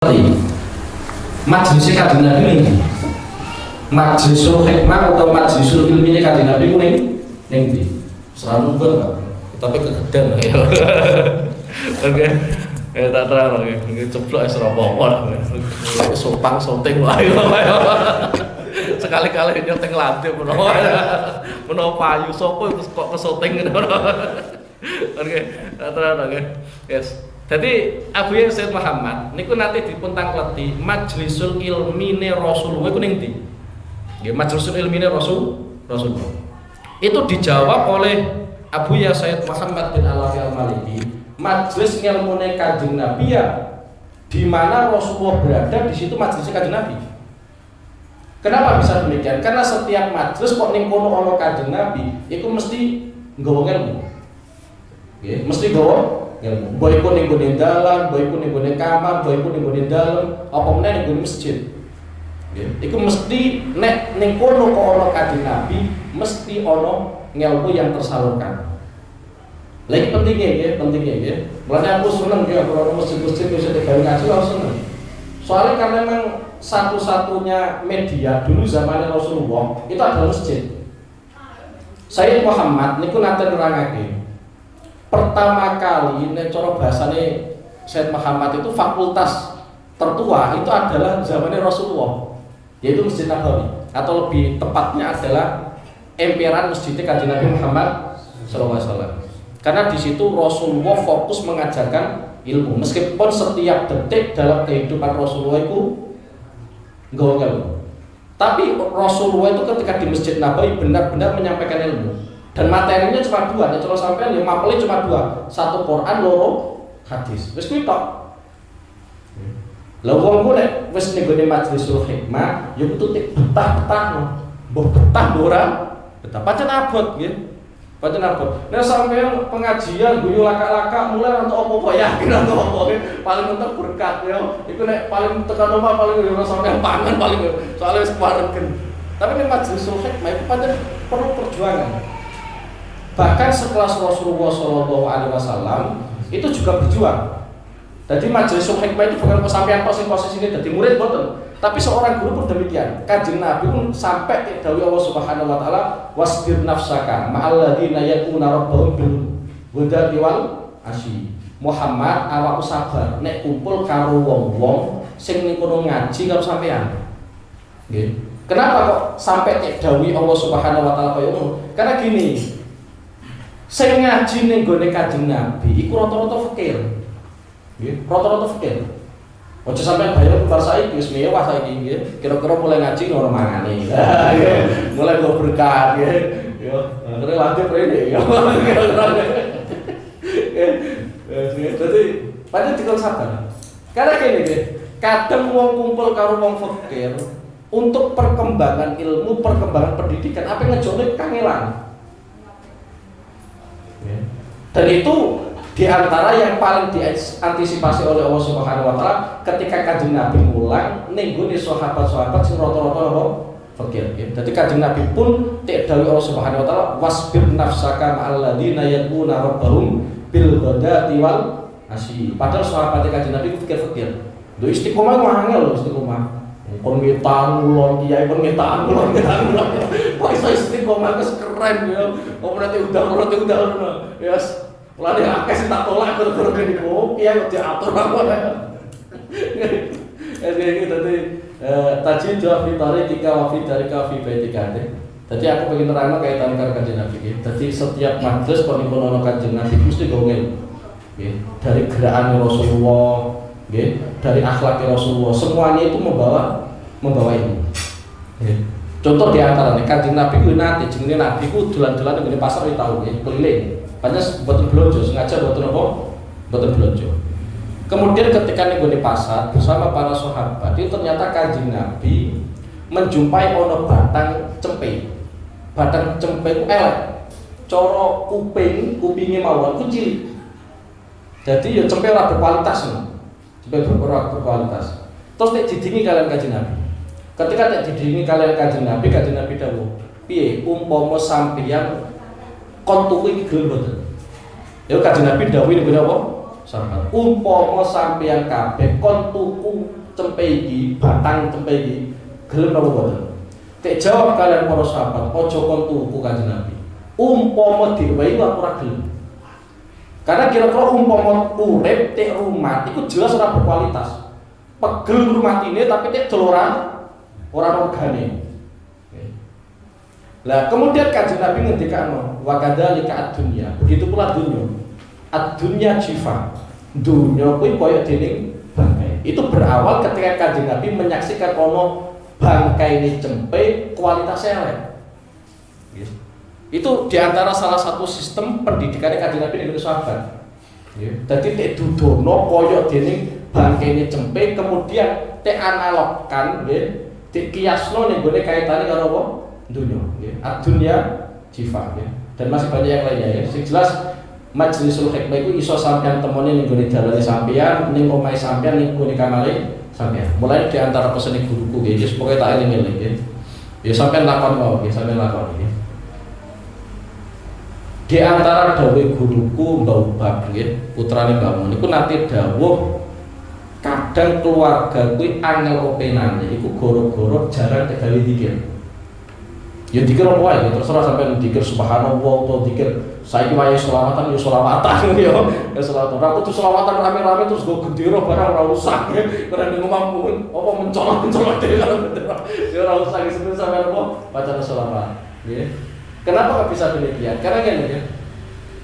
Majelis Kanjeng Nabi ini Majlisul Hikmah atau Majlisul Ilmi Kanjeng Nabi ini ning selalu pun tapi kegedean ya. Oke. Tak terang lagi, ceplok es apa-apa. Sopang soting wae. Sekali-kali nyoteng lantai menawa payu sapa kok kesoting ngono. Oke, tak terang lagi. Yes. Jadi Abu Yahya Sayyid Muhammad niku nanti dipun tangkleti Majlisul Ilmine Rasulullah iku ning ndi? Nggih, Majlisul Ilmine Rasulullah. Itu dijawab oleh Abu Yahya Sayyid Muhammad bin Alawi Al-Maliki, majelis ngilmune Kanjeng Nabi ya di mana Rasulullah berada di situ majelisnya Kanjeng Nabi. Kenapa bisa demikian? Karena setiap majelis kok ning kono ana Kanjeng Nabi, iku mesti nggawa ilmu. Nggih, mesti nggawa ilmu. Mbok iku ning gone dalan, mbok iku ning gone kamar, mbok iku ning gone dalem, apa meneh ning gone masjid. Nggih, iku mesti nek ning kono kok ana Kanjeng Nabi, mesti ana ilmu yang tersalurkan. Lagi pentingnya ya. Mulanya aku seneng ya kalau masjid-masjid bisa digawe ngaji, aku seneng. Soalnya karena memang satu-satunya media dulu zamannya Rasulullah itu adalah masjid. Sayyid Muhammad niku nate nerangake. Pertama kali nek cara bahasane Sayyid Muhammad itu fakultas tertua itu adalah zamannya Rasulullah, yaitu Masjid Nabawi, atau lebih tepatnya adalah emperan Masjid Kanjeng Nabi Muhammad SAW. Karena di situ Rasulullah fokus mengajarkan ilmu, meskipun setiap detik dalam kehidupan Rasulullah itu nggawa ilmu. Tapi Rasulullah itu ketika di Masjid Nabawi benar-benar menyampaikan ilmu. Dan materinya cuma dua, kalau sampai 5 peli cuma dua, satu Quran, loro hadis. Wis kuwi tok. Lah wong ku nek wis ning gone Majlisul Hikmah, ya kudu betah-betah no. Mbah betah ora? Betah pancen abot nggih. Pancen abot. Nek sampeyan pengajian guyu laka-laka mulai untuk apa-apa yakin untuk apa paling mentok berkat ya. Iku nek paling tekan omah paling ora sampeyan pangan paling soalnya wis kewaregen. Tapi nek Majlisul Hikmah itu pancen perlu perjuangan. Bahkan setelah Rasulullah SAW itu juga berjuang. Jadi Majlisul Hikmah itu bukan sampeyan posisi ini jadi murid boten, tapi seorang guru pun demikian. Kanjeng Nabi pun sampai dawuh Allah Subhanahu wa taala, wasbir nafsaka ma'al ladzina yaquna rabbahum bil ghadati wal asyi. Muhammad awakmu sabar nek kumpul karo wong-wong sing ning kono ngaji karo sampeyan. Nggih. Kenapa kok sampai dawuh Allah Subhanahu wa taala kaya ngono? Karena gini, sing ngaji ning gone Kanjeng Nabi iku rata-rata fakir. Nggih, rata-rata fakir. Aja sampeyan bayar bar saiki wis mewah saiki nggih. Kira-kira mulai ngaji ngono mangane. Lah nggih, mulai go berkah nggih. Yo, ngene lanjut rene yo. Jadi padahal dikon sabar. Karena gini nggih, kadang wong kumpul karo wong fakir untuk perkembangan ilmu, perkembangan pendidikan apa ngejone kangelan. Dan itu diantara yang paling diantisipasi oleh Allah Subhanahu wa taala ketika Kanjeng Nabi mulang ning gone sahabat-sahabat sing rata-rata apa fakir. Jadi Kanjeng Nabi pun tek dawuh Allah Subhanahu wa taala wasbir nafsaka ma'al ladzina yaquna rabbahum bil ghadati wal asyi. Padahal sahabat Kanjeng Nabi itu fakir. Lho istiqomah angel lho istiqomah. Permintaan ulon kiai permintaan ulon. Kok iso istiqomah wis keren ya. Kok berarti udah. Yes. Mulane akeh sing tak tolak gara-gara kene kok kiai kok diatur apa. Jadi tajid fi tariqika wa fi tarika fi baitika. Jadi aku pengen nerangno kaitan karo Kanjeng Nabi. Jadi setiap majelis kok niku ana Kanjeng Nabi mesti gongel. Nggih, dari gerakan Rasulullah, nggih, dari akhlak Rasulullah, semuanya itu membawa ini. Contoh diantaranya Kanjeng Nabi ku nate jenenge Nabi ku dolan-dolan ning pasar iki tau nggih, keliling. Pantes boten blonjo, sengaja boten apa? Boten blonjo. Kemudian ketika ning gone pasar bersama para sahabat, itu ternyata Kanjeng Nabi menjumpai ono batang cempe. Batang cempe ku elek. Cara kupinge mawon ku cilik. Jadi ya cempe ora berkualitas lho. Cempe berkualitas. Terus nek didingi kalian Kanjeng Nabi. Ketika nek didingi kalian Kanjeng Nabi dawuh, piye umpama sampeyan kon tuku iki gelem boten? Ya Kanjeng Nabi dawuh niku apa? sahabat, umpama sampeyan kabeh kon tuku cempe iki, batang cempe iki, gelem napa boten? Tek jawab kalian para sahabat, aja kon tuku Kanjeng Nabi. Umpama diwehi ora gelem. Karena kira-kira umpama urip tek rumah iku jelas ora berkualitas. Pegel rumah ini tapi tek doloran ora regane. Lah kemudian Kanjeng Nabi ngendikano wa kadzalika ad-dunya. Begitu pula dunya. Ad-dunya jifa. Dunya kuwi koyo dening bangkai. Itu berawal ketika Kanjeng Nabi menyaksikan ono bangkai ini cempe kualitasnya elek. Itu diantara salah satu sistem pendidikan Kanjeng Nabi dengan sahabat. Jadi tek dudono koyo dening bangkai ini cempe kemudian tek analogkan nggih, tek kiasno ning gone kaitane karo apa? Dunya, nggih. Ad-dunya jifa nggih. Dan masih banyak yang lainnya ya. Sing jelas Majlisul Hikmah itu iso sampean temoni ning gone dalane sampean, ning omahe sampean, ning gone kamare sampean. Mulai di antara pesene guruku nggih, wis pokoke tak eling-eling nggih. Ya sampean lakon wae nggih, sampean lakon nggih. Di antara dawuh guruku Mbah Ubab nggih, putrane Mbah Mun niku nate dawuh kadang keluarga kuwi angel openane iku gara-gara jarang tegawe dikir. Ya dikir apa wae, terserah sampean dikir subhanallah atau dikir saiki wae selawatan ya selawatan ya. Ya selawatan. Ora kudu selawatan rame-rame terus go gendera barang ora usah. Ora ngomong apa mencolok-mencolok dhewe. Ya ora usah disebut sampean apa bacaan selawat. Nggih. Kenapa kok bisa demikian? Karena ngene ya.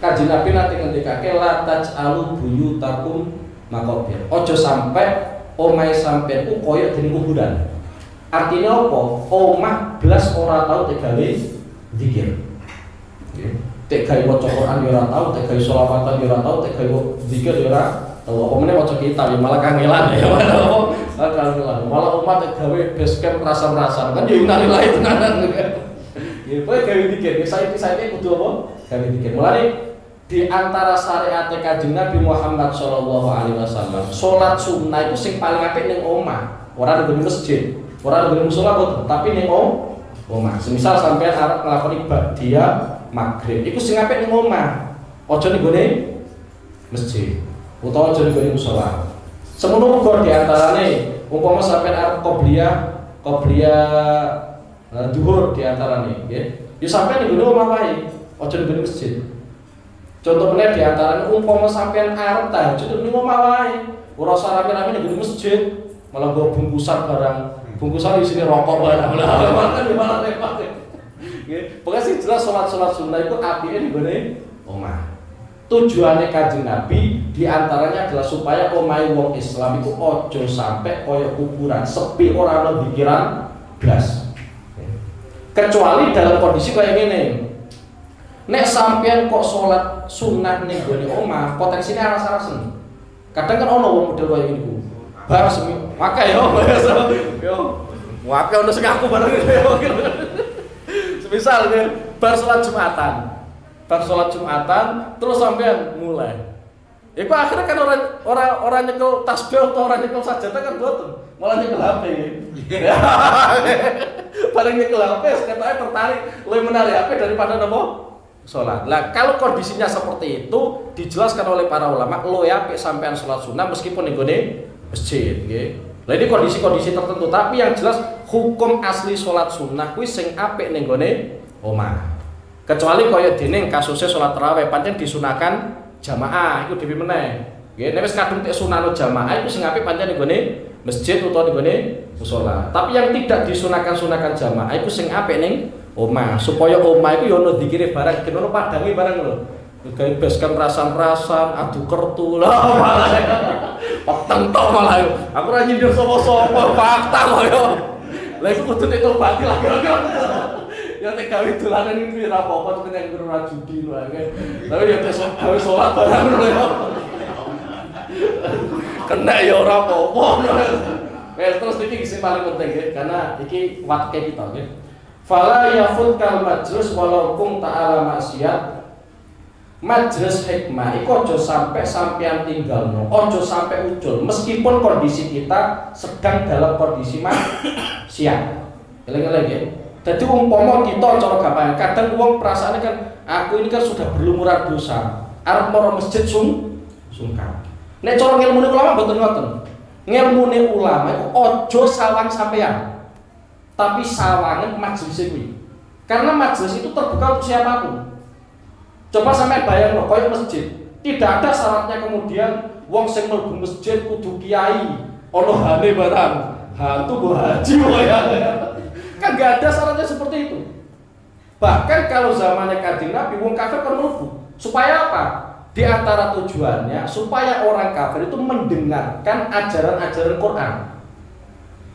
Kanjeng Nabi nanti ngendikake la taj'alu buyutakum maqabir. Ojo sampai omahe sampean ku koyo dening kuburan. Artinya apa? Omah blas ora tau tegawe zikir. Nggih. Tegawe maca Quran ya ora tau, tegawe selawatan ya ora tau, tegawe zikir ya ora tau. Apa meneh maca kitab ya malah kangelan ya. Kangelan. Malah umat tegawe base camp rasan-rasan kan ya innalillahi tenanan. Ya kowe gawe zikir, saiki kudu apa? Gawe zikir. Mulane di antara syariat Kanjeng Nabi Muhammad sallallahu alaihi wasallam, salat sunnah itu sing paling apik ning omah, ora ning masjid. Ora nang musala tapi ning omah. Semisal sampean arep nglakoni ba'diyah maghrib, iku sing apik ning omah. Aja ning gone masjid utawa aja ning gone musala. Semono uga di antarane umpama sampean arep qobliyah dhuhur di antarane nggih. Ya sampean ning gone omah wae, aja ning gone masjid. Contoh meneh di antarane umpama sampean arep tahajud ning omah wae, ora usah rame-rame ning gone masjid, malah go bungkusan barang. Bungkusan di sini rokok barang lah, makan di mana repot. Pokoknya sih jelas sholat sunnah itu apike di gone omah. Tujuannya Kanjeng Nabi diantaranya adalah supaya omahe wong Islam itu ojo sampai koyo kuburan, sepi ora ana pikiran blas. Kecuali dalam kondisi kayak gini. Nek sampean kok sholat sunnah ning gone omah, potensinya aras-arasen. Kadang kan ono wong model kayak gini. Bar semi wakai yo wakai ono sing aku bareng yo. Semisal bar salat Jumatan terus sampean mulai. Iku akhirnya kan orang nyekel tasbih atau orang nyekel sajadah kan boten, malah nyekel HP. Bareng nyekel HP katanya tertarik lebih menarik HP daripada nopo sholat. Lah kalau kondisinya seperti itu dijelaskan oleh para ulama, lo ya sampean sholat sunnah meskipun nggone masjid nggih. Lah ini kondisi-kondisi tertentu, tapi yang jelas hukum asli sholat sunnah kuwi sing apik ning gone omah. Kecuali kaya dene kasusnya sholat tarawih pancen disunahkan jamaah iku dhewe meneh. Nggih, nek wis kadung tek sunahno jamaah iku sing apik pancen ning gone masjid utawa ning gone musala. Tapi yang tidak disunahkan jamaah iku sing apik ning omah, supaya omah iku yo ono dikire barang, kene ono padange barang lho. Gawe basecamp rasan-rasan, adu kertu lah malah. Peteng tok malah yo. Aku ora nyindir sapa-sapa, fakta kok yo. Lah iku kudu nek tobat lah kira-kira. Ya nek gawe dolanan iki ora apa-apa tekan yang ora judi wae. Tapi ya gawe salat barang yo. Kena ya ora apa-apa. Terus iki sing paling penting ya, karena iki waktu kita nggih. Fala yafut kal majlis walau kum ta'ala maksiat. Majlis hikmah iku aja sampai sampean tinggalno, aja sampai ucul meskipun kondisi kita sedang dalam kondisi maksiat. Eling-eling ya. Dadi umpama kita cara gampang, kadang wong perasaane kan aku ini kan sudah berlumuran dosa, arep marang masjid sungkan. Nek cara ngilmune ulama mboten ngoten. Ngilmune ulama iku aja sawang sampean. Tapi sawangan majelis kuwi. Karena majelis itu terbuka untuk siapapun. Coba sampai bayangno koyo masjid. Tidak ada syaratnya kemudian wong sing mlebu masjid kudu kiai, ono hane barang. Hantu Bu Haji ya. Kan enggak ada syaratnya seperti itu. Bahkan kalau zamannya Kanjeng Nabi wong kafir kan mlebu. Supaya apa? Di antara tujuannya supaya orang kafir itu mendengarkan ajaran-ajaran Quran.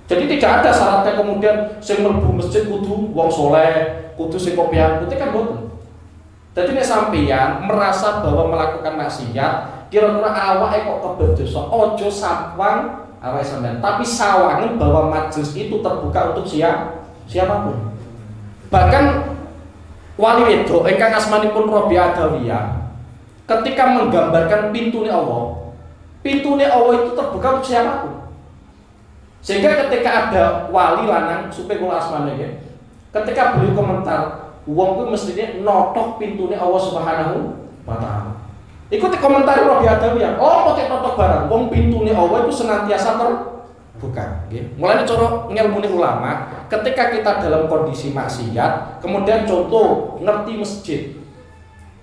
Jadi tidak ada syaratnya kemudian sing mlebu masjid kudu wong soleh, kudu sing kopiah putih kan boten. Jadi nek sampeyan merasa bahwa melakukan maksiat, kira-kira awake kok kebelet dosa, aja sawang awake sampeyan, tapi sawangen bahwa majelis itu terbuka untuk siapapun. Bahkan wali wedok ingkang asmanipun Rabi'ah Adawiyah ketika menggambarkan pintunya Allah itu terbuka untuk siapapun. Sehingga ketika ada wali lanang supaya kula asmane ya, ketika beliau komentar, wong kuwi mestine notok pintunya Allah Subhanahu wa taala. Ikuti komentar Rabi'ah Adawiyah. Oh, kok notok barang, wong pintunya Allah itu senantiasa terbuka, nggih. Mulane cara ngilmune ulama, ketika kita dalam kondisi maksiat, kemudian contoh ngerti masjid.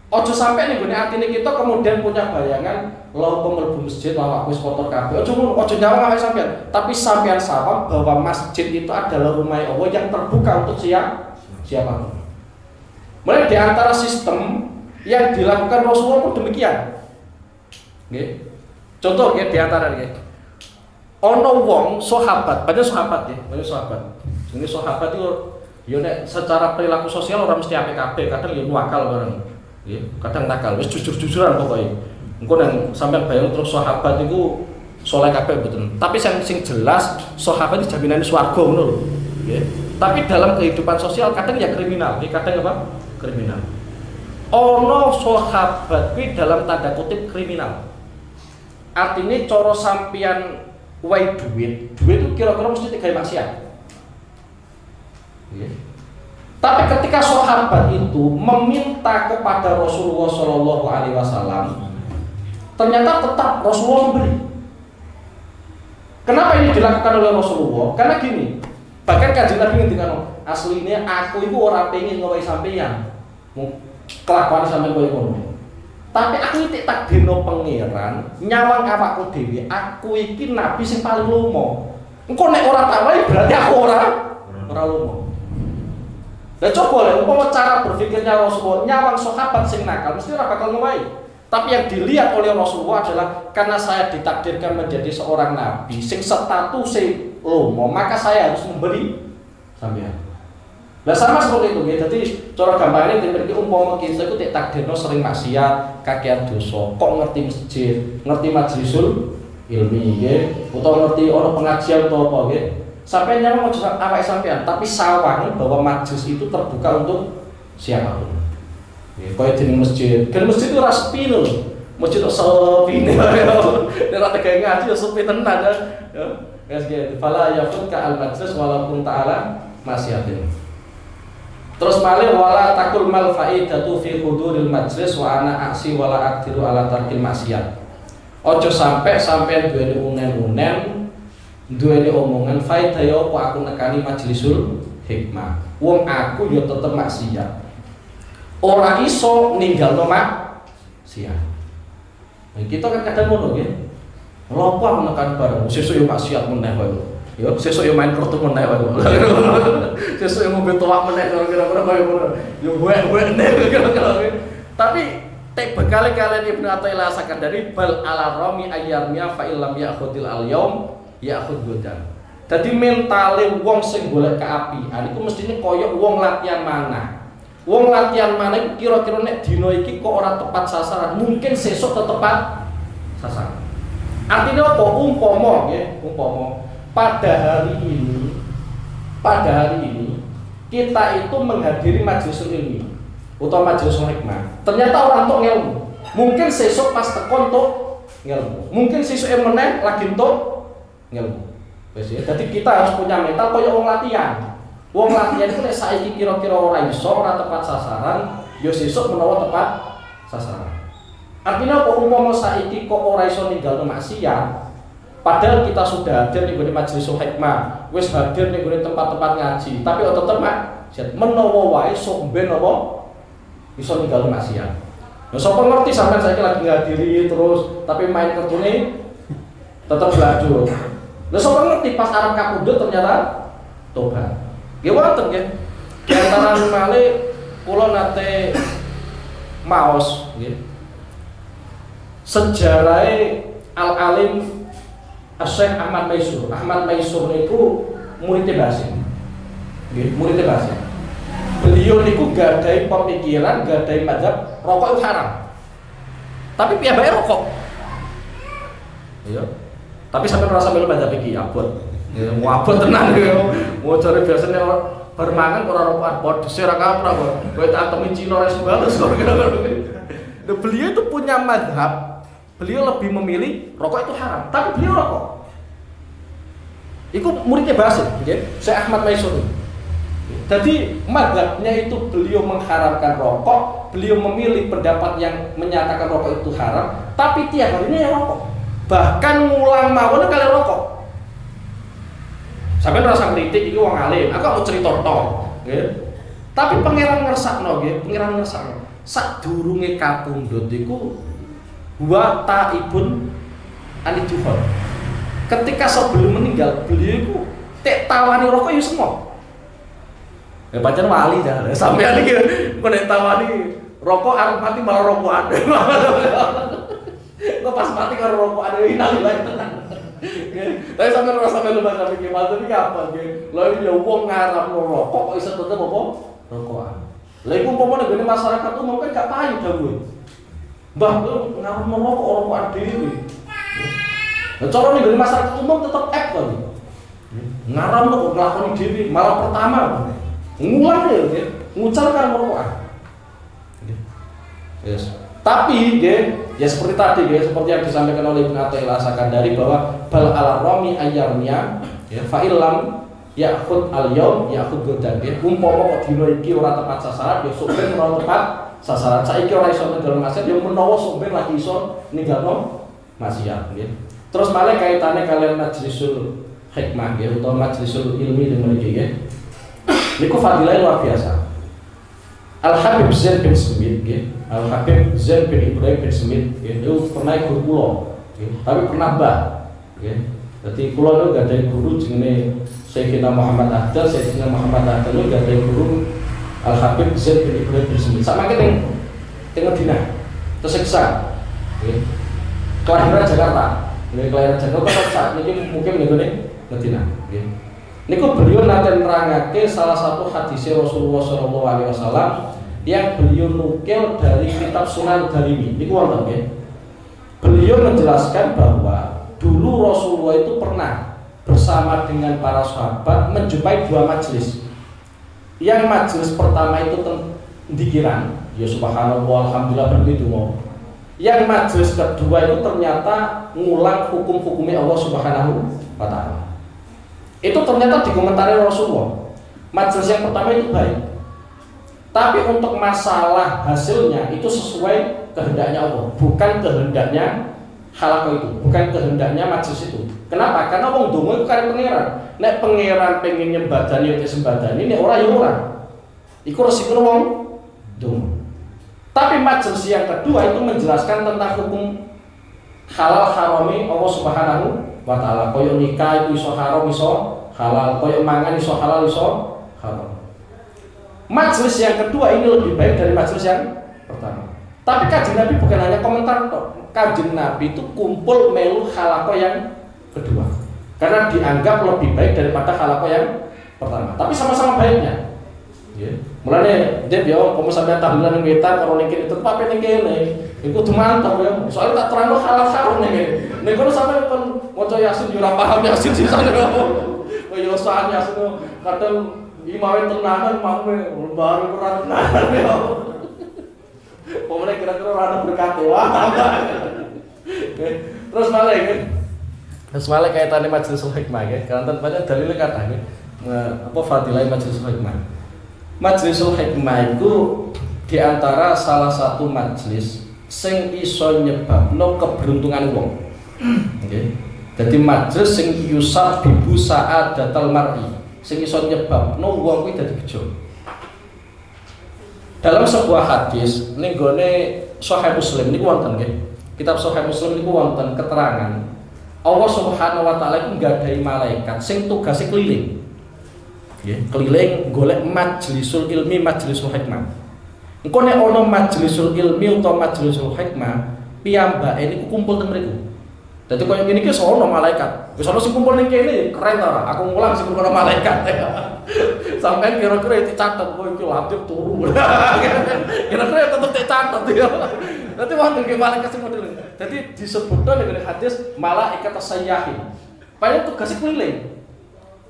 Ojo sampai nih gini atine kita kemudian punya bayangan lo mlebu masjid lawak wis kotor kabeh. Ojo nyawang awake sampean, tapi sampean sawang bahwa masjid itu adalah rumah Allah yang terbuka untuk siapapun. Mulai di antara sistem yang dilakukan Rasulullah pun demikian. Nggih. Contoh ya di antara nggih. Ono wong sahabat, banyak sahabat ya, banyak sahabat. Ini sahabat itu yo nek secara perilaku sosial orang mesti apik kabeh, kadang yo nuwakal bareng. Ya, kadang nakal, wis jujur-jujuran pokoknya. Engko nang sampean bayang terus sahabat itu soleh kabeh mboten. Tapi sing jelas sahabat itu jaminane swarga ngono lho. Nggih. Tapi dalam kehidupan sosial kadang ya kriminal, kadang apa? Kriminal. Ono sahabat kuwi dalam tanda kutip kriminal. Artinya cara sampean wae duit itu kira-kira mesti digawe maksiat. Nggih. Tapi ketika sahabat itu meminta kepada Rasulullah Shallallahu Alaihi Wasallam, ternyata tetap Rasulullah memberi. Kenapa ini dilakukan oleh Rasulullah? Karena gini, bahkan Kanjeng Nabi ngendikan, aslinya aku itu orang pengen ngawahi sampeyan, kelakuan sampeyan koyo ngono. Tapi aku iki takdirno pangeran, nyawang awakku dhewe, aku iki nabi sing paling lomo. Engko nek ora tawahi berarti aku ora lomo. Dan coba lah, umpama cara berpikirnya Rasulullah nyawang sahabat sing nakal mesti ora bakal ngowahi. Tapi yang dilihat oleh Rasulullah adalah karena saya ditakdirkan menjadi seorang nabi sing status lomo, maka saya harus memberi sampeyan. Nah sama seperti itu ya. Jadi cara gampangnya diberi umpama kita itu takdirno sering maksiat, kakean dosa, kok ngerti masjid, ngerti majlisul ilmi ya, utawa ngerti orang pengajian atau apa ya. Sampai nyamang mau awake sampean, tapi sawang bahwa majelis itu terbuka untuk siapapun. Ya, kaya di masjid. Kan masjid itu ora sepi lho. Masjid itu sepi. Nek ora tegawe ngaji sepi tenan ya. Wes gitu. Fala yafut ka al majlis walaupun ta'ala masyiatin. Terus malih wala takul mal faidatu fi huduril majlis wa ana aksi wala aqdiru ala tarkil maksiat. Ojo sampai sampean duweni unen-unen duweni omongan faedah ya apa aku nekani majlisul hikmah. Wong aku ya tetep maksiat. Ora iso ninggalno maksiat. Nah, kita kan kadang ngono nggih. Lha aku nekan bareng, sesuk yo maksiat meneh wae. Yo sesuk yo main kartu meneh wae. Sesuk yo ngombe toak meneh kira-kira koyo ngono. Yo wek-wek nek kira-kira. Tapi tek berkali-kali Ibnu Athaillah Sakandari bal ala rami ayyamia fa illam ya'khudil al-yaum ya'khud godan. Dadi mentale wong sing golek keapian iku mestine koyo wong latihan manah. Wong latihan manah iku kira-kira nek dina iki kok ora tepat sasaran, mungkin sesuk tepat sasaran. Artinya apa? Umpama nggih, umpama pada hari ini kita itu menghadiri majelis ilmi atau majelis hikmah. Ternyata orang tok ngelmu. Mungkin sesuk pas tekon tok ngelmu. Mungkin sesuk meneh lagi tok ngelmu. Wis ya, dadi kita harus punya mental kaya wong latihan. Wong latihan itu nek saiki kira-kira ora iso, ora tepat sasaran, ya sesuk menawa tepat sasaran. Artinya apa umpama saiki kok ora iso ninggalno maksiat, padahal kita sudah hadir ning gone majelisul hikmah, wis hadir ning gone tempat-tempat ngaji, tapi tetep maksiat. Menawa wae sok ben apa iso ninggalno maksiat. Nah, sapa ngerti sampean saiki lagi ngadiri terus tapi main kertune tetep belajar. Lah sapa ngerti pas arep kapundhut ternyata tobat. Nggih wonten nggih. Di antara malih kula nate maos nggih. Sejarah Al-Alim Syekh Ahmad Maisur. Ahmad Maisur niku muridnya Basim. Nggih, muridnya Basim. Beliau niku gadai pemikiran, gadai mazhab rokok itu haram. Tapi piyambake rokok. Iya. Tapi sampai merasa melu mazhab iki abot. Ya, mau abot tenan ya. Mau cari biasanya bermangan ora rokokan pedes ora kapra kok. Kowe tak temen Cina ora sebales kok. Beliau itu punya mazhab. Beliau lebih memilih rokok itu haram, tapi beliau rokok. Itu muridnya Basim, okay? Syekh Ahmad Maisur. Jadi mazhabnya itu beliau mengharamkan rokok, beliau memilih pendapat yang menyatakan rokok itu haram, tapi tiap harinya ya rokok. Bahkan ngulang mawon kali rokok. Sampai rasa kritik itu wong alim, aku mau cerita tok, okay? Tapi pangeran ngersakno, okay? Pangeran ngersakno. Sadurunge kapundhut iku wa taibun anijuhol. Ketika sebelum meninggal beliau itu tek tawani rokok ya semua. Ya pancen wali dah. Sampeyan iki kok nek tawani rokok arep mati malah rokokan. Kok pas mati karo rokokan ilang bae tenan. Tapi sampeyan ora sampe lupa sampe iki maksud iki apa nggih. Lha ya wong ngaramno rokok kok iso tetep apa? Rokokan. Lha iku umpama nek masyarakat umum kan gak payu dawuh. Mbah lu ngaruh merokok rokokan dhewe. Nah, cara ning masyarakat umum tetep act to. Ngaram kok nglakoni dhewe, malah pertama ngulang ya, ngucalkan merokokan. Yes. Tapi ya seperti tadi seperti yang disampaikan oleh Ibnu Athaillah Sakandari bahwa bal ala rami ayyamnya ya fa illam ya'khud al-yaum ya'khud godan. Umpama kok dina iki ora tepat sasaran ya sok ben ora tepat sasaran. Saiki ora iso ninggalno maksiat ya menawa sampeyan lagi iso ninggalno maksiat nggih. Terus malah kaitane kalian majlisul hikmah nggih utawa majlisul ilmi dengan iki nggih. Niku fadilah luar biasa. Al-Habib Zain bin Smith nggih. Al-Habib Zain bin Ibrahim bin Smith nggih itu pernah guru kula nggih, tapi pernah mbah nggih. Dadi kula niku gadhahi guru jenenge Sayyidina Muhammad Ahdal, Sayyidina Muhammad Ahdal niku gadhahi guru Al-Habib Zain bin Ibrahim bin Smith. Sama kita tengok Madinah, tersiksa. Kelahiran Jakarta, kelahiran Jakarta saat ini mungkin nih Madinah. Niku beliau nanti nerangake salah satu hadis Rasulullah SAW yang beliau nukil dari kitab Sunan Darimi. Niku wonten nggih. Beliau menjelaskan bahwa dulu Rasulullah itu pernah bersama dengan para sahabat menjumpai dua majelis. Yang majelis pertama itu dikiran, ya subhanallah alhamdulillah begitu mau. Yang majelis kedua itu ternyata ngulang hukum-hukumnya Allah Subhanahu wa taala. Itu ternyata dikomentari Rasulullah. Majelis yang pertama itu baik. Tapi untuk masalah hasilnya itu sesuai kehendaknya Allah, bukan kehendaknya halaqah itu, bukan kehendaknya majelis itu. Kenapa? Karena wong donga itu kare pangeran. Nek pangeran pengen nyembadani ya sembadani, nek ora ya ora. Iku resiko wong donga. Tapi majelis yang kedua itu menjelaskan tentang hukum halal harami Allah Subhanahu wa taala. Koyo nikah itu iso haram iso halal, koyo mangan iso halal iso haram. Majelis yang kedua ini lebih baik dari majelis yang pertama. Tapi Kanjeng Nabi bukan hanya komentar tok. Kanjeng Nabi itu kumpul melu halaqah yang kedua. Karena dianggap lebih baik daripada halaqah yang pertama. Tapi sama-sama baiknya. Ya. Mulane dia yo komo sampe tahlilan ning wetan karo ning kene tetep ning kene. Iku kudu mantap ya. Soale tak terangno halal-halal ning kene. Nek kono sampe kon maca Yasin yo ora paham Yasin sisane apa. Yo saat Yasin kadang imawe tenanan mamwe baru ora tenanan ya. Pemene kira-kira ora berkate wah. Terus malah kan. Terus malah kaitane majelis hikmah ya. Kanten banyak dalile katane apa fadilah majelis hikmah. Majlisul hikmah itu diantara salah satu majelis sing iso nyebabno keberuntungan wong. Nggih. Dadi majelis sing yusab bibu sa'adatal mar'i, sing iso nyebabno wong kuwi dadi bejo. Dalam sebuah hadis ning gone Sahih Muslim niku wonten nggih. Kitab Sahih Muslim niku wonten keterangan Allah Subhanahu wa taala iku nggadahi malaikat sing tugase keliling. Nggih, keliling golek majlisul ilmi, majlisul hikmah. Engko nek ana majlisul ilmi utawa majlisul hikmah, piyambake niku kumpul teng mriku. Dadi koyo ngene iki sono malaikat. Wis ana sing kumpul ning kene, keren ta ora? Aku ngulang sing kumpul malaikat. Sampai kira-kira dicatat, kowe iki latif turu. Kira-kira tetep dicatat ya. Dadi wonten ke malaikat sing model. Dadi disebutno ning hadis malaikat sayyahin. Paling tugasnya keliling.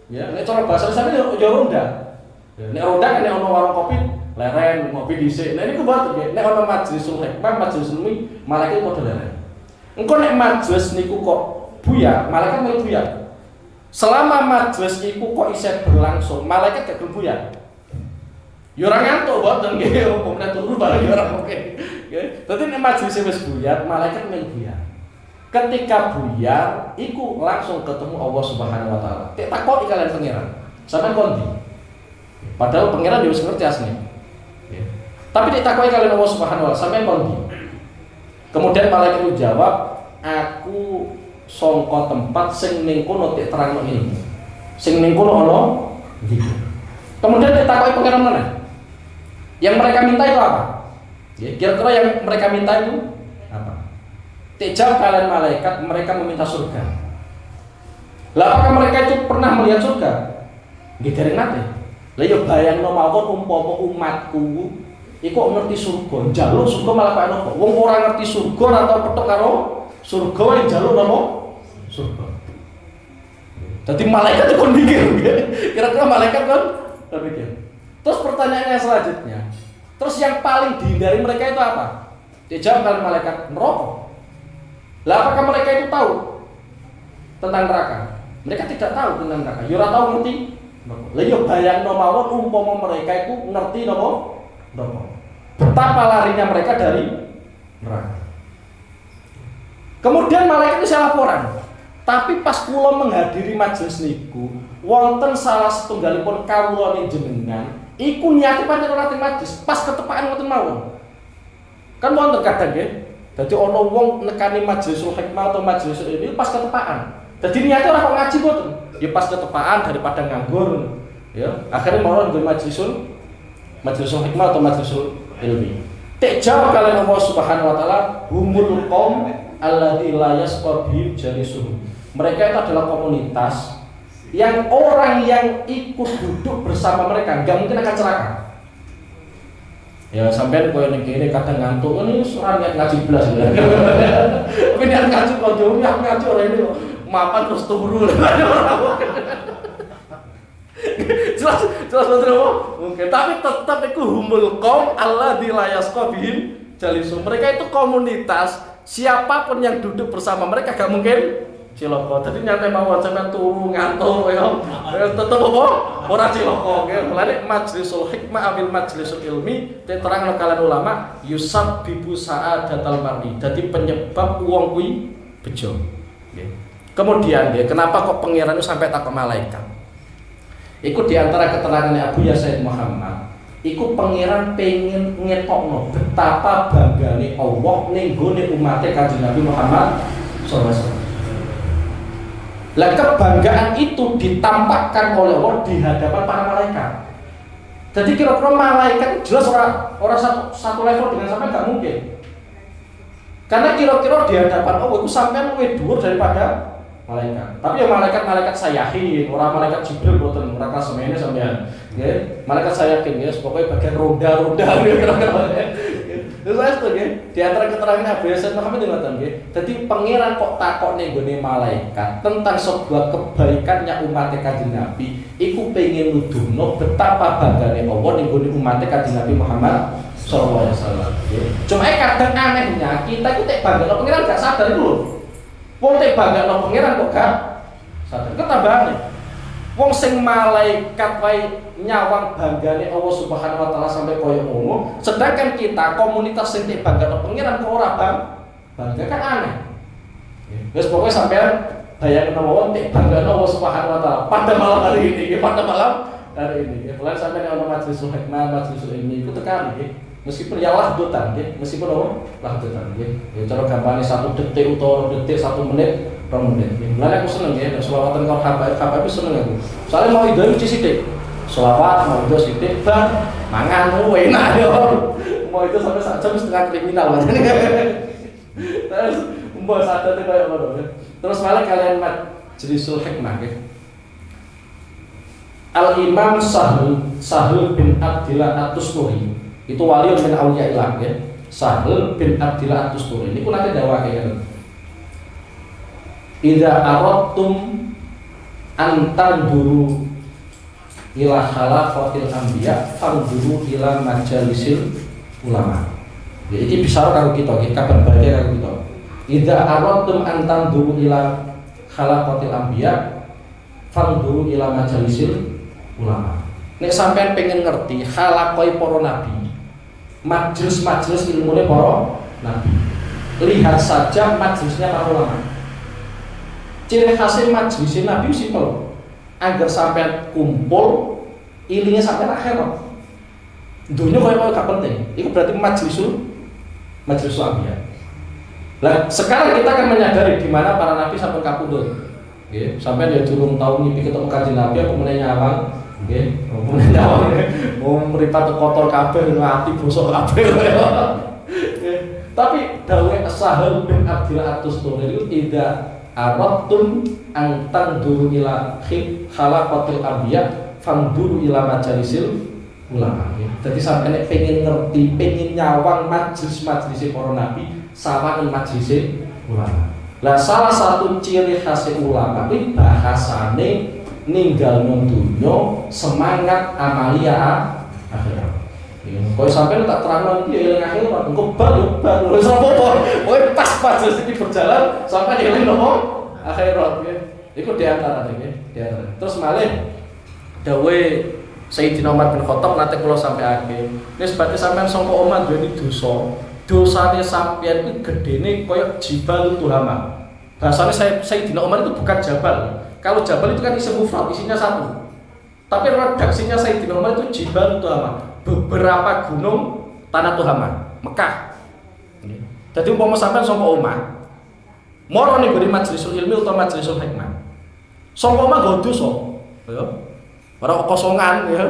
Ya, nek cara bahasa sampe yo ronda. Nek ronda kan nek ono warung kopi, leren ngopi dhisik. Nah niku mboten nggih. Nek ono majlisul hikmah, majlisul ilmi, malaikat padha leren. Engko nek majelis niku kok buyar, malaikat melu buyar. Selama majelis iku kok isih berlangsung, malaikat gak gelem buyar. Ya ora ngantuk mboten nggih, umumne turu bareng ya ora mungkin. Nggih. Dadi nek majelis wis buyar, malaikat melu buyar. Ketika buyar, iku langsung ketemu Allah Subhanahu wa taala. Tek takoki kalian pangeran. Sampeyan kondi. Padahal pangeran wis ngerti asline. Nggih. Tapi ditakoki kalian Allah Subhanahu wa taala, sampeyan kondi. Kemudian malaikat itu jawab, aku sangka tempat sing ning kono tek terangno ilmu. Sing ning kono ana zikir. Kemudian ditakoki pangeran mana? Yang mereka minta itu apa? Ya, kira-kira yang mereka minta itu apa? Tek jawab kalian malaikat, mereka meminta surga. Lah apakah mereka itu pernah melihat surga? Nggih dereng nate. Lah yo bayangno mawon umpama umatku iku ngerti surga, njaluk surga malah kaya napa? Wong ora ngerti surga atau petok karo surga yang njaluk napa? Surga. Dadi malaikat itu kon mikir, kira-kira malaikat kan mikir. Terus pertanyaannya selanjutnya, terus yang paling dihindari mereka itu apa? Dijawab kalian malaikat, neraka. Lah apakah mereka itu tahu tentang neraka? Mereka tidak tahu tentang neraka. Ya ora tahu ngerti. Lah yo bayangno mawon umpama mereka itu ngerti napa? Betapa larinya mereka dari neraka. Kemudian malaikat itu saya laporan. Tapi pas kula menghadiri majelis niku, wonten salah setunggalipun kawula jenengan, iku niate pancen ora teng majelis, pas ketepaan wonten mawon. Kan wonten kadang nggih. Dadi ana wong nekani majlisul hikmah atau majlisul ini pas ketepaan. Dadi niate ora kok ngaji mboten. Ya pas ketepaan daripada nganggur. Ya, akhirnya mawon nggih majlisul hikmah atau majlisul ilmi. Tek jawab kalian Allah Subhanahu wa taala, humul qaum alladzi la yasqa bihim jalisuhum. Mereka itu adalah komunitas yang orang yang ikut duduk bersama mereka enggak mungkin akan celaka. Ya sampean koyo ning kene kadang ngantuk ini ora niat ngaji blas ya. Tapi niat ngaji kok yo ngaji ora ini mapan terus turu. jelas betul mungkin, tapi tetap itu humul qaum alladzi la yasqa bihim jalisu. Mereka itu komunitas, siapapun yang duduk bersama mereka gak mungkin ciloko. Jadi nyata mawon sampean turu ngantuk ya tetep apa ora ciloko. Mulane majlisul hikmah amil majlisul ilmi diterangno kalian ulama yusab bibu sa'adatal mar'i. Dadi penyebab wong kuwi bejo. Nggih. Kemudian nggih, kenapa kok pangeran itu sampai takut malaikat? Iku diantara keterangannya Abu Ya Said Muhammad. Iku pangeran pengen ngetokno betapa banggane Allah ning gone umate Kanjeng Nabi Muhammad sallallahu alaihi wasallam. Lah kebanggaan itu ditampakkan oleh Allah di hadapan para malaikat. Jadi kira-kira malaikat jelas orang satu level dengan sampai nggak mungkin. Karena kira-kira di hadapan Allah itu sampai lebih dhuwur daripada malaikat. Tapi ya malaikat saya yakin, orang malaikat Jibril boten ora kelas semene sampean. Nggih, malaikat saya yakin ya, pokoknya bagian roda-roda kira-kira. Terus itu nggih, di antara keterangan Abu Yasin Muhammad ngoten nggih. Dadi pangeran kok takok ning gone malaikat tentang sebuah kebaikannya umat Kanjeng Nabi, iku pengen nuduhno betapa banggane Allah ning gone umat Kanjeng Nabi Muhammad sallallahu alaihi wasallam. Cuma kadang anehnya kita iku tek banggane pangeran gak sadar iku lho. Wong tek banggane pangeran kok gak sadar. Ketambahan. Wong sing malaikat wae nyawang banggane Allah Subhanahu wa taala sampai koyo ngono, sedangkan kita komunitas sing nek banggane pengiran kok ora bangga kan aneh. Wis pokoke sampean bayangin mawon nek banggane Allah Subhanahu wa taala pada malam hari ini, pada malam hari ini. Bulan sampean ono majelis hikmah, majelis ilmi iku tekan nggih. Meskipun ya lahdotan nggih, meskipun apa? Lahdotan nggih. Ya cara gampangane 1 detik utawa 2 detik, 1 menit, 2 menit. Mulane aku seneng ya, selawatan karo habaib itu seneng aku. Soalnya mau itu mesti sithik. Selawat mau itu sithik bar mangan enak yo. Mau itu sampai 1 jam setengah kriminal macane. Terus mbok sadate koyo ngono. Terus malah kalian majlisul hikmah nggih. Al-Imam Sahal bin Abdillah At-Tusturi itu wali min auliya ilah ya. Sahal bin Abdillah At-Tusturi niku nate dawuhake ya. Idza aradtum an tanzuru ila khalaqatil anbiya fanzuru ila majalisil ulama. Ya iki bisa karo kita, iki kabar bahagia karo kita. Idza aradtum an tanzuru ila khalaqatil anbiya fanzuru ila majalisil ulama. Nek sampean pengen ngerti halaqoi para nabi, majelis-majelis ilmune para nabi, lihat saja majelisnya para ulama. Ciri khasnya majelis nabi simpel, agar sampean kumpul ilingnya sampean akhirat. Dunia kaya gak penting, itu berarti majelisul anbiya. Nah sekarang kita akan menyadari di mana para nabi sampai kapundhut. Nggih, sampean ya durung tau ngipi ketemu kanjeng Nabi aku meneh nyawang. Nggih, mau mripat kotor kabeh ati bosok kabeh. Tapi dawuh Sahal bin Abdillah At-Tusturi itu tidak aradtum an tanzuru ila khalaqatil anbiya fanzuru ila majalisil ulama. Jadi sampeyan nek pengen ngerti, pengen nyawang majelis-majelis para nabi, sawangen majelis ulama. Lah salah satu ciri khas ulama kuwi bahasane ninggal dunya semangat amalia akhirat. Kok sampeyan tak terangno iki eling akhirat, engko bar wis apa-apa. Kowe pas iki berjalan sampai eling nopo akhirat nggih. Iku diantara nggih, diantara. Terus malih dawuhe Sayyidina Umar bin Khattab nate kula sampaiake. Nisbate sampeyan sangka omah duweni dosa. Dosane sampeyan itu gedene koyo jibal tuhama. Bahasanya Sayyidina Umar itu bukan jabal. Kalau jabal itu kan isim mufrad, isinya satu. Tapi redaksinya Sayyidina Umar itu jibal tuhama. Beberapa gunung tanah tuhama, Mekah. Jadi umpama sampeyan sangka omah, moro ning gone majlisul ilmi utawa majlisul hikmah. Sangka omah nggo dosa, ya. Ora kosongan ya.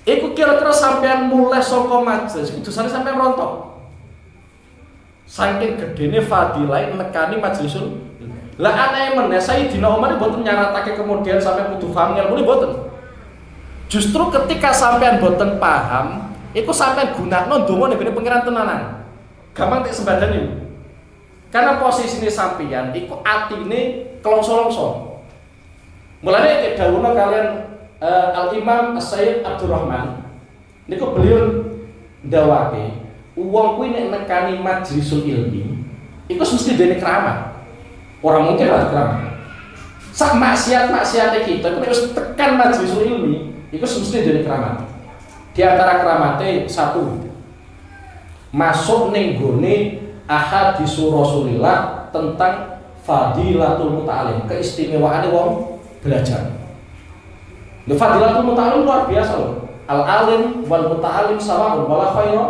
Iku kira-kira sampeyan mulai saka majelis, dosane sampeyan rontok. Saking gedene fadilah nekani majlisul. Lah aneh meneh Sayyidina Umar mboten nyaratake kemudian sampeyan kudu paham ilmu mboten. Justru ketika sampeyan mboten paham, iku sampeyan gunakno ndonga ning pengiran tenanan. Gampang tak sembadani. Karena posisine sampeyan iku atine kelongso-longso. Mulane nek dawuhna kalian Al-Imam As-Sayyid Abdurrahman niku beliau ndawake wong kuwi nek nekani majlisul ilmi iku mesti dene keramat. Ora mungkin lah keramat. Sak maksiat-maksiate kita iku wis tekan majlisul ilmi iku mesti dene keramat. Di antara keramate satu masuk ning gone ahadits Rasulillah tentang fadilatul muta'alim, keistimewaane wong belajar. Fadilatul muta'alim luar biasa loh. Al-alim wal muta'alim sawa'un wala khaira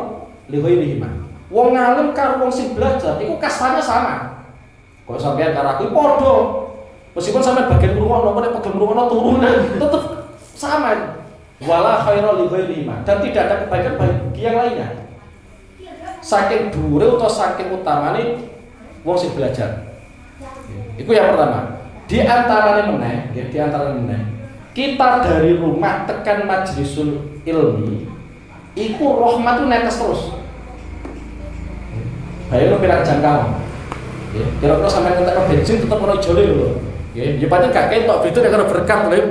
li ghairihima. Wong alim karo wong sing belajar iku kastane sama. Kok sampeyan karo aku padha. Meskipun sampeyan bagian ngrungokno nek pegel ngrungokno turunan tetep sama. Wala khaira li ghairihima. Dan tidak ada kebaikan bagi yang lainnya. Saking dhuwure utawa saking utamane wong sing belajar. Iku yang pertama. Di antaranya meneh, kita dari rumah tekan majlisul ilmi, iku rahmat itu netes terus. Bayar pirang jangkau. Kira-kira sampai ngentek bensin tetap ono jole lho. Ya pancen gak ketok beda nek berkat lho.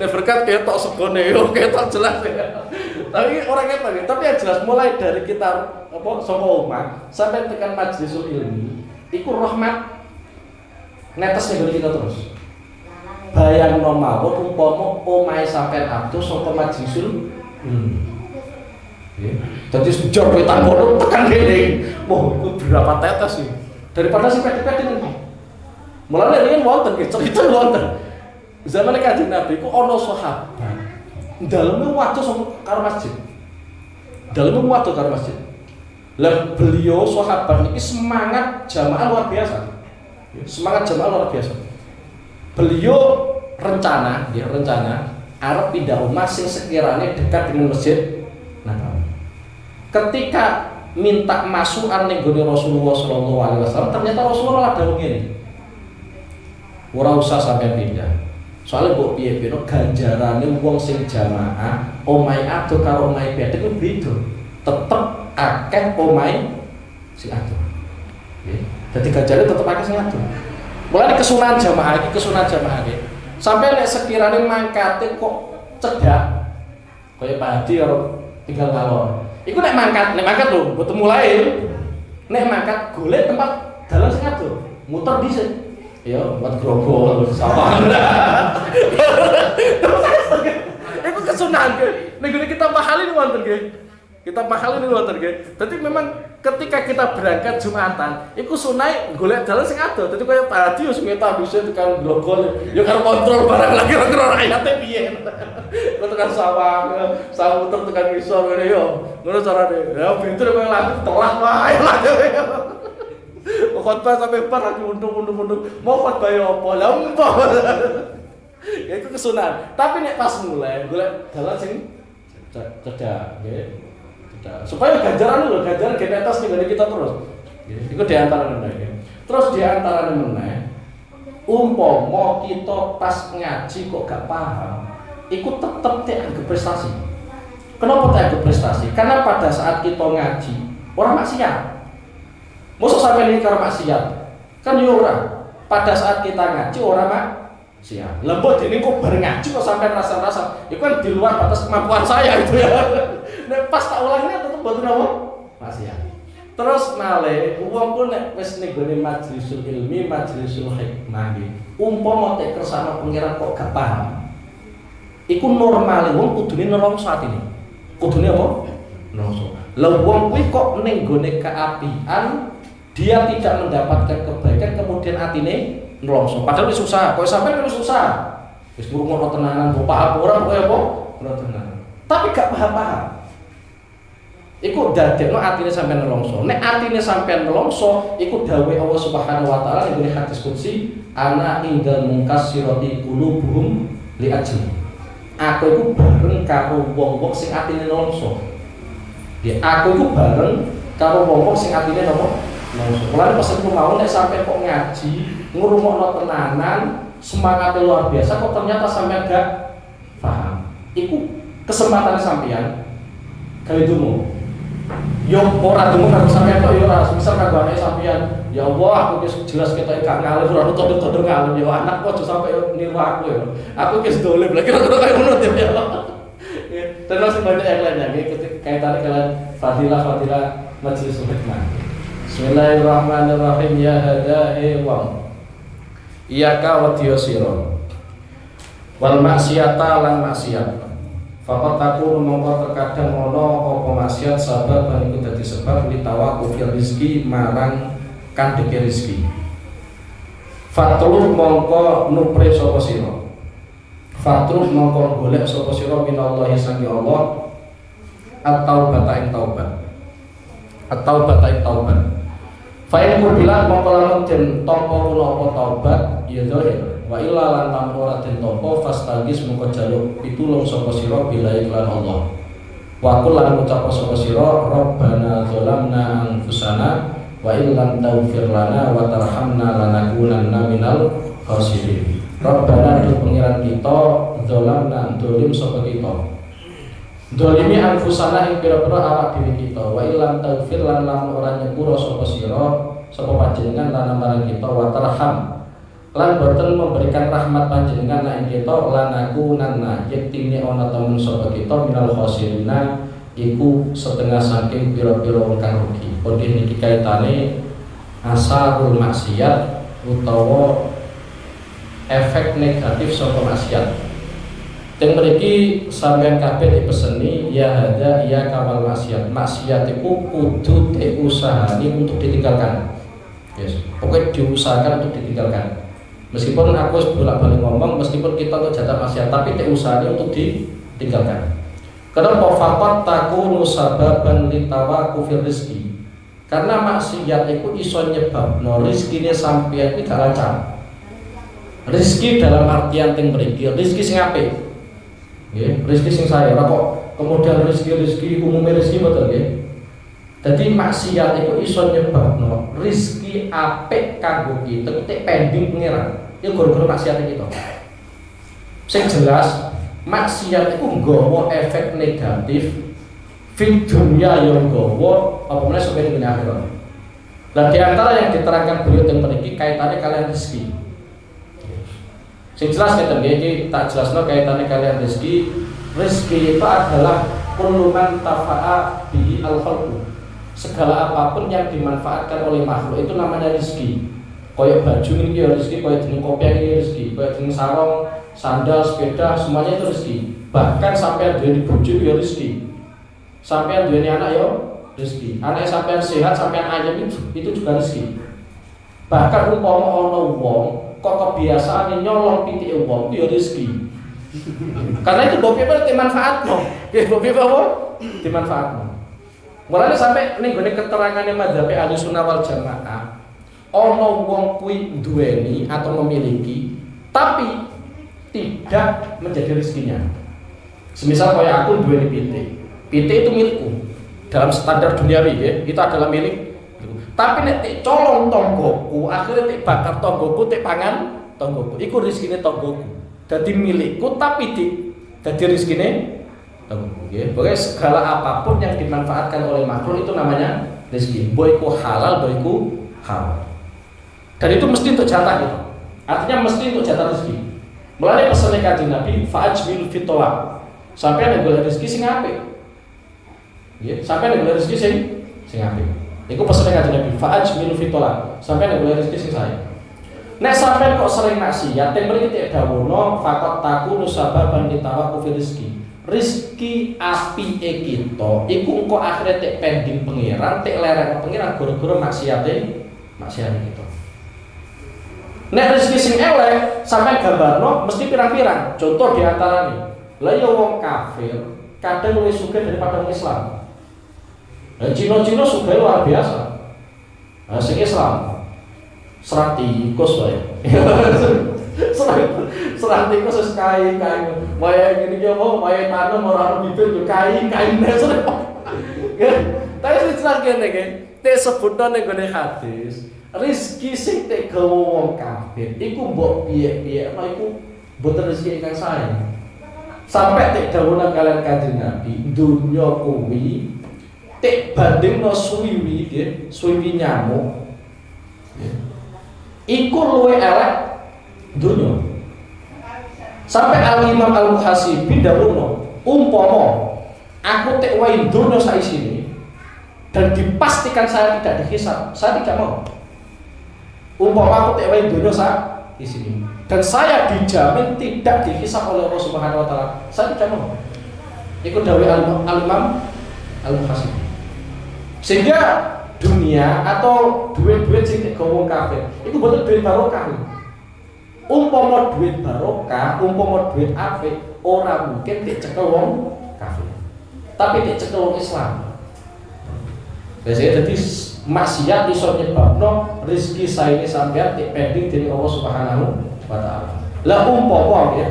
Nek berkat ketok segone yo ketok jelas ya. Tapi orang ketok, tapi yang jelas mulai dari kita saka omah sampai tekan majlisul ilmi, iku rahmat netes ning kita terus. bayangno mawon umpama omahe sampean adoh saka majlisul nggih. Dadi sejor wetan kono tekan kene. Wah, iku berapa tetes sih. Daripada si pede-pede niku. Mulane riyen wonten nggih, cerita wonten. Zaman Kanjeng Nabi ku ana sahabat. Daleme waduh karo masjid. Daleme waduh karo masjid. Lah beliau sahabat niki semangat jamaah luar biasa. Semangat jamaah luar biasa. Beliau rencana arep pindah omah sing sekiranya dekat dengan masjid Nabawi. Ketika minta masukan ning gone Rasulullah sallallahu alaihi wasallam, ternyata Rasulullah malah dawuh ngene. Ora usah sampai pindah. Soalnya mbok piye-piye ganjarane wong sing jamaah omahe adoh karo omahe bedhek ku beda. Tetep akeh omahe sing adoh. Nggih. Dadi ganjarane tetep akeh sing adoh. Mulane kesunahan jamaah iki. Sampai nek sekirane mangkate kok cedak kaya Pak Hadi karo tinggal ngalor. Iku nek mangkat lho, mboten mulai. Nek mangkat golek tempat dalan sing adoh, muter dhisik. Ya, buat grogol sawah. Iku kesunahan ge. Nek kita pahalin wonten ge. Dadi memang ketika kita berangkat Jumatan, iku sunai golek dalan sing adoh. Dadi kaya tadi wis ngeta dhisik tekan grogol, ya karo kontrol barang lagi kira ayate piye. Tekan sawah muter tekan ngisor ngene yo. Ngono carane. Ya pinter kaya lagi telah wae lah. Khotbah sampai bar lagi undung. Mau khotbah apa? Lempah. Ya itu kesunahan. Tapi nek pas mulai golek dalan sing cedak, nggih. Supaya ganjaran genetas ning kita terus. Iku di antara meneh. Terus di antara meneh umpama kita pas ngaji kok gak paham, iku tetep dianggap prestasi. Kenapa dianggap prestasi? Karena pada saat kita ngaji, orang maksiat. Mosok sampai ini karo maksiat. Kan yo ora. Pada saat kita ngaji orang maksiat. Lembut ini kok bareng ngaji kok sampai rasa-rasa. Itu kan di luar batas kemampuan saya itu ya. Nek pas tak ulangnya tetep mboten apa? Maksiat. Terus nale wong ku nek wis ning gone majlisul ilmi, majlisul hikmah iki. Umpama tek kersane pengiran kok gak paham. Iku normale wong kudune nelongso atine. Kudune apa? Nelongso. Lah wong kuwi kok ning gone keapian dia tidak mendapatkan kebaikan kemudian atine nelongso. Padahal wis susah, kok sampean wis susah. Wis ngrungokno tenanan, kok paham ora kok apa? Ora tenanan. Tapi gak paham-paham. Iku dadekno atine sampean nelongso. Nek atine sampean nelongso, iku dawuh Allah Subhanahu wa taala ing hadis qudsi, ana indal munkasirati qulubuhum li ajli. Aku iku bareng karo wong-wong sing atine nelongso. Ya, aku iku bareng karo wong-wong sing atine napa? Mulane pesenku mau nek sampai kok ngaji, ngrungokno tenanan, semangatnya luar biasa kok ternyata sampean gak paham. Iku kesempatan sampean gawe dungo. Yo ora dungo karo sampean kok yo ora bisa kanggo anake sampean. Ya Allah, aku wis jelas ketok gak ngalih ora todo-todo ngalih yo anak kok aja sampe niru aku yo. Aku wis dolim lagi kira-kira kaya ngono ya. Terus banyak yang lainnya kaitannya dengan fadilah majelis hikmah. Bismillahirrahmanirrahim. Ya hada'i wang iyaka wa tiyasira wal maksiata lan maksiat. Faqat aku mongko terkadang ono apa maksiat sabab iku dadi sebab ditawakufil rezeki marang kandheke rezeki. Fatrul mongko nupre sapa sira. Fatrul mongko golek sapa sira minallahi sangi Allah at-taubata ing taubat. At-taubata ing taubat. Fa'in kurbilan mongko lamun den tampa kula apa taubat ya zahir. Wa illa lan lamun ora den tampa fastagis mongko jaluk pitulung sapa sira billahi lan Allah. Wa qul lan ucap sapa sira rabbana zalamna anfusana wa illam taghfir lana wa tarhamna lanakunanna minal khasirin. Rabbana du pengiran kita zalamna dolim sapa kita. Dolimi anfusana ing pira-pira awak dhewe kita wa illam taghfir lan lamun ora nyepura sapa sira sapa panjenengan lan marang kita wa tarham lan boten memberikan rahmat panjenengan lan kita lan aku nanna yektine ana temen sapa kita minal khosirina iku setengah saking pira-pira wong kang rugi. Podhe niki kaitane asarul maksiat utawa efek negatif saka maksiat. Teng mriki sampeyan kabeh dipeseni ya hada ya kawal maksiat. Maksiat iku kudu diusahani untuk ditinggalkan. Yes. Pokoknya diusahakan untuk ditinggalkan. Meskipun aku bolak-balik ngomong, meskipun kita untuk jatah maksiat, tapi diusahani untuk ditinggalkan. Kenapa faqat takunu sababan litawaqufir rizki? Karena maksiat itu iso nyebabno rezekine sampeyan iki gak lancar. Rezeki dalam artian teng mriki, rezeki sing apik. Nggih, rezeki sing saya ora kok kemudian rezeki umumnya rezeki mboten nggih. Dadi maksiat itu iso nyebabno rezeki apik kanggo kita tek pending pangeran. Iku gara-gara maksiat kita. Sing jelas maksiat itu nggawa efek negatif fit dunia yang nggawa apa meneh sampai ning akhirat. Lah di antara yang diterangkan beliau teng mriki kaitannya kalian rezeki. Sing jelas ngeten nggih iki tak jelasno kaitannya kalian rezeki. Rezeki itu adalah kullu man tafa'a bihi al-khalqu. Segala apapun yang dimanfaatkan oleh makhluk itu namanya rezeki. Koyok baju ini ya rezeki, koyok jenis kopi ini rezeki, koyok jenis sarung, sandal, sepeda, semuanya itu rezeki. Bahkan sampai dia dibujuk ya rezeki. Sampai dia anak ya rezeki. Anak sampai sehat, sampai ayam itu juga rezeki. Bahkan umpama ono wong kok kebiasaan nyolong pitik wong itu ya rezeki. Karena itu bopi apa dimanfaatno. Ya bopi apa? Dimanfaatno. Mulane sampai ning gone keterangane madzhab Ahlussunnah wal Jamaah, ana wong kuwi duweni atau memiliki tapi tidak menjadi rezekinya. Semisal kayak aku duweni pitik. Pitik itu milikku. Dalam standar duniawi ya, itu adalah milik. Tapi nek colong tonggoku, akhirnya tek bakar tonggoku, tek pangan tonggoku. Iku rezekine tonggoku. Dadi milikku tapi dadi rezekine tonggoku. Pokoknya segala apapun yang dimanfaatkan oleh makhluk itu namanya rezeki. Boiku halal, boiku haram. Dan itu mesti untuk jatah gitu. Artinya mesti untuk jatah rezeki. Mulai pesan Kanjeng Nabi, fa'ajmil fitolak. Sampai ada golek rezeki sing apik. Nggih, sampai ada golek rezeki sing apik. Iku pesan Kanjeng Nabi, fa'ajmil fitolak. Sampai ada golek rezeki sing sae. Nek sampai kok sering maksiat, yang mriki tek dawuhna faqat takunu sababan litawaqqufi rezeki. Rizki api kita iku engko akhirnya tek pending pangeran, tek lereng pangeran gara-gara maksiate kita. Nek rezeki sing elek sampai gambarno mesti pirang-pirang. Contoh diantaranya, lah ya wong kafir kadang luwih sugih daripada wong Islam. Lah Cina-Cina sugih luar biasa. Nah, sing Islam serat tikus wae. Serat tikus wis kain. Waya ngene iki apa? Waya tanam ora ono bibit yo kain serat. Tapi sing jelas kene iki, tek sebutno ning gone hadis. Rizki sing tek gawa wong kafir iku mbok piye-piyekno iku mboten rezeki ingkang sae. Sampai tek dawuhan kalian Kanjeng Nabi, dunya kuwi tek bandingno suwiwi nggih, suwiwi nyamuk. Iku luwih elek dunya. Sampai Al-Imam Al-Muhasibi dawuhno, umpama aku tek wae dunya saisine dan dipastikan saya tidak dihisab, saya tidak mau. Umpama aku tek wae dunya di sini dan saya dijamin tidak dihisab oleh Allah Subhanahu wa taala, saya tidak mau. Iku dawuh Al-Imam Al-Muhasibi. Sehingga dunia atau duit-duit sing nek wong kafir iku boten duit barokah. Umpama duit barokah, umpama duit apik ora mungkin dicekel wong kafir. Tapi dicekel wong Islam. Biasanya jadi maksiat iso nyebabno rezeki saene sampeyan pending dening Allah Subhanahu wa taala. Lah umpama ya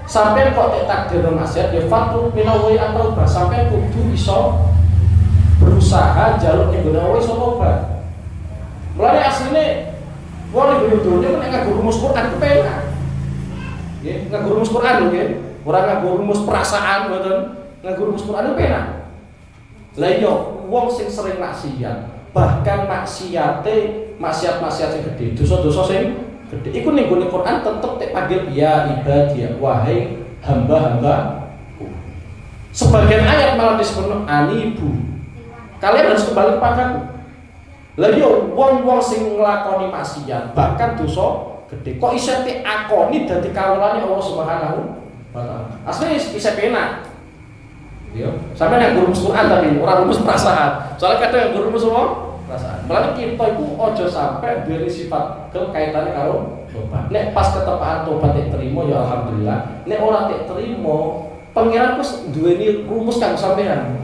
sampeyan kok takdir maksiat ya fatu minawi atau sampeyan kudu iso berusaha jaluk ning gone iso tobat. Mulane asline wong ning dunya nek nganggo rumus Quran kepenak. Nggih, nganggo rumus Quran lho nggih. Ora nganggo rumus perasaan mboten, nganggo rumus Quran kepenak. Lah iya, wong sing sering maksiat, bahkan maksiat sing gede, dosa-dosa sing gede. Iku ning gone Quran tetep tek panggil ya ibadiyah, wahai hamba-hambaku. Sebagian ayat malah disebut anibu. Kalian harus kembali kepadaku. Lah yo wong-wong sing nglakoni maksiat bahkan dosa gede. Kok isih diakoni dadi kawulane Allah Subhanahu wa taala. Asline isih penak. Yo, sampeyan yang rumus Quran tapi ora rumus perasaan. Soalnya kadang yang rumus apa? Perasaan. Mulane kita iku aja sampai duwe sifat kaitannya karo tobat. Nek pas ketepaan tobat diterima ya alhamdulillah. Nek ora diterima, pangeran wis duweni rumus kang sampeyan.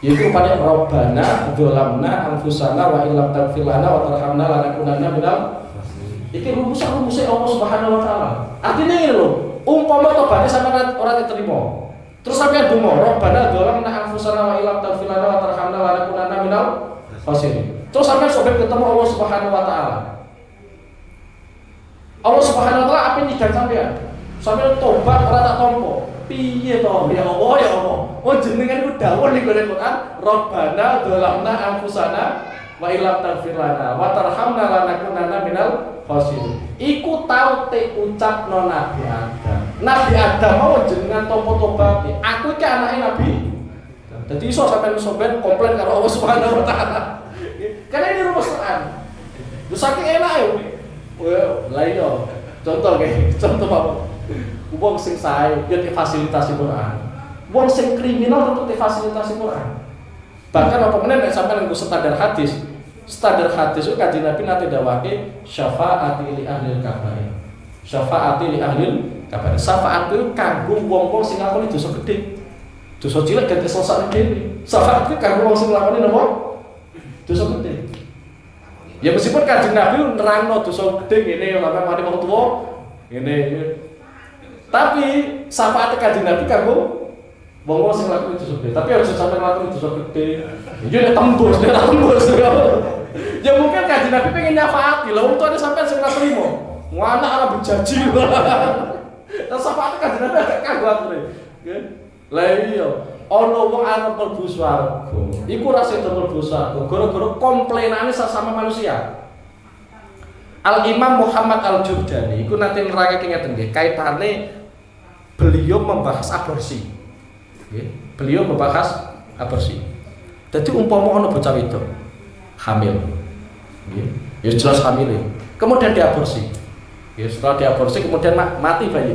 Yaitu pada Rabbana dzalamna anfusana wa illam taghfir lana wa tarhamna lanakunanna minal. Iki rumusnya Allah Subhanahu wa taala. Artinya ngene lho, umpama tobatnya sampeyan ora diterima. Terus sampeyan donga, Rabbana dzalamna anfusana wa illam taghfir lana wa tarhamna lanakunanna minal khasirin. Terus sampeyan sampai ketemu Allah Subhanahu wa taala. Allah Subhanahu wa taala apa nyidang sampeyan? Sampeyan tobat ora tak tampa. Piye to? Ya Allah ya Allah. Oh jenengan ku dawuh ning Quran, Rabbana dzalamna anfusana wa illam taghfir lana wa tarhamna lanakunanna minal khasirin. Iku tau te ucapno Nabi Adam. Nabi Adam mau jenengan tampa tobat. Aku iki anake Nabi. Dadi iso sampeyan komplain karo Allah Subhanahu wa taala. Karena ini rumus Quran. Lu saking enak ya. Lah iya. Contoh apa? Wong sing sae yo difasilitasi Quran. Wong sing kriminal tetep difasilitasi Quran. Bahkan apa meneh nek sampeyan nggo standar hadis. Standar hadis itu kanjeng Nabi nate dawake syafaati li ahlil kabair. Syafaati li ahlil kabair. Syafaat itu kanggo wong-wong sing nglakoni dosa gedhe. Dosa cilik ganti selesai dhewe. Syafaat itu kanggo wong sing nglakoni napa? Dosa gedhe. Ya meskipun kanjeng Nabi nerangno dosa gedhe ngene lha mati wong tuwa ngene. Tapi syafaat kanjeng Nabi kanggo wong-wong sing nglakoni dosa gedhe. Tapi harus sampe nglakoni dosa gedhe. Ya nek tembus. Ya mungkin kanjeng Nabi pengen nyafaati. Lah wong tuane sampean sing ora trimo. Anak ora bejaji. Lah syafaat kanjeng Nabi agak kanggo ature. Nggih. Lah iya, ana wong arep mlebu swarga. Iku ora sida mlebu swarga gara-gara komplainane sesama manusia. Al-Imam Muhammad Al-Jurdani iku nate nerangake ngeten nggih, kaitane beliau membahas aborsi. Nggih, beliau membahas aborsi. Dadi umpama ana bocah wedok hamil. Nggih, ya jelas hamil. Kemudian diaborsi. Ya setelah diaborsi kemudian mati bayi.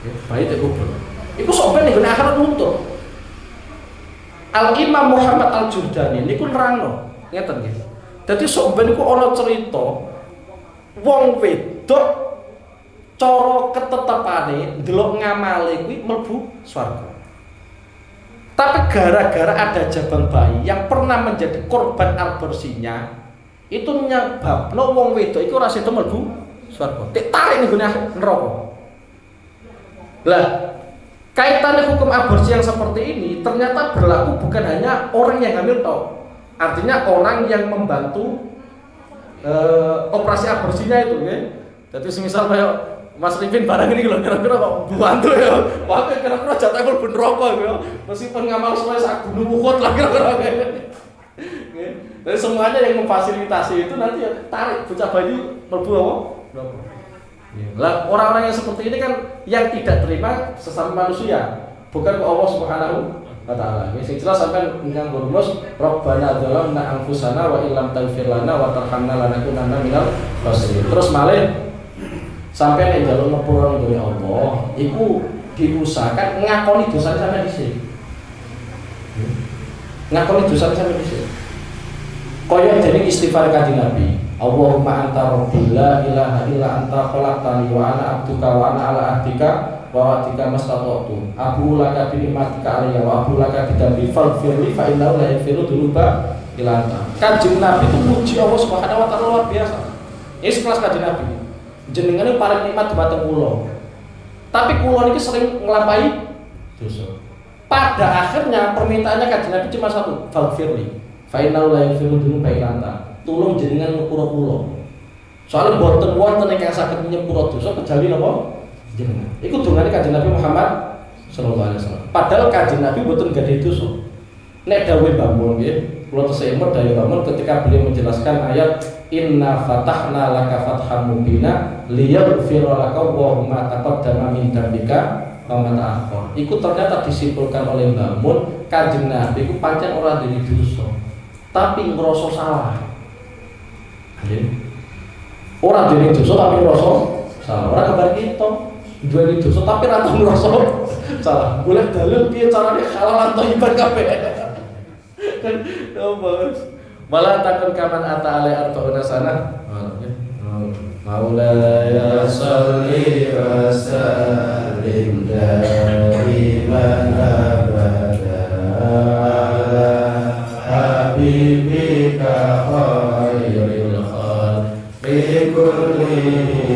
Ya, bayi dikubur. Iku sampeyan ning akhirat nuntut. Al-Imam Muhammad Al-Jurdani niku nerangno ngeten nggih. Dadi sampeyan niku ana cerita wong wedok cara ketetepane ndelok ngamale kuwi mlebu swarga. Tapi gara-gara ada jabang bayi yang pernah menjadi korban aborsinya, itu nyebabno wong wedok iku ora sida mlebu swarga. Ditarik ning neraka. Lah, kaitannya hukum aborsi yang seperti ini ternyata berlaku bukan hanya orang yang hamil toh. Artinya orang yang membantu operasi aborsinya itu ya. Jadi semisal kayak Mas Rifin barang ini kalau kira-kira kok bantu ya. Wah kira-kira jatah mlebu neraka ya. Meskipun ngamal semua sak gunung Uhud lah kira-kira. Jadi semuanya yang memfasilitasi itu nanti ya tarik bocah bayi mlebu apa? Neraka. Lah orang-orang yang seperti ini kan yang tidak terima sesama manusia, bukan ke Allah Subhanahu wa taala. Wis jelas sampean nganggo rumus Rabbana dzalamna anfusana wa illam taghfir lana wa tarhamna lanakunanna minal khasirin. Terus malih sampean nek njaluk ngepura dari Allah, iku diusahakan ngakoni dosane sampean dhisik. Ngakoni dosane sampean dhisik. Kaya dene istighfar kanjeng Nabi. Allahumma anta rabbi la ilaha illa anta khalaqtani wa ana abduka wa ana ala ahdika wa wa'dika mastata'tu. Abu laka bi nikmatika alayya wa abu laka bi dambi faghfirli fa innahu la yaghfiru dzunuba illa anta. Kanjeng Nabi itu puji Allah Subhanahu wa taala luar biasa. Ini sekelas kanjeng Nabi. Jenengane paling nikmat dhumateng kula. Tapi kula niki sering nglampahi dosa. Pada akhirnya permintaannya kanjeng Nabi cuma satu, faghfirli fa innahu la yaghfiru dzunuba illa anta. Tolong jenengan ngepura kula. Soalnya boten wonten ingkang saged nyepura dosa kecuali napa? Jenengan. Iku dongane Kanjeng Nabi Muhammad sallallahu alaihi wasallam. Padahal Kanjeng Nabi boten gadhe dosa. Nek dawuh Mbah nggih, kula tesih emut dawuh Mbah ketika beliau menjelaskan ayat inna fatahna laka fatham mubina liyaghfira laka wa ma taqaddama min dzambika wa ma ta'akhkhar. Iku ternyata disimpulkan oleh Mbah Mun, Kanjeng Nabi iku pancen ora duwe dosa, tapi ngrasa salah. Orang duweni dosa tapi ngrasa salah. Ora kabar kita duweni dosa tapi ra tau ngrasa salah. Golek dalil piye carane halal lan thayyiban kabeh. Kan malah takon kapan ata ale arbauna sana. Maulaya sholli wa sallim daiman abada ala habibika khairil khalqi kullihim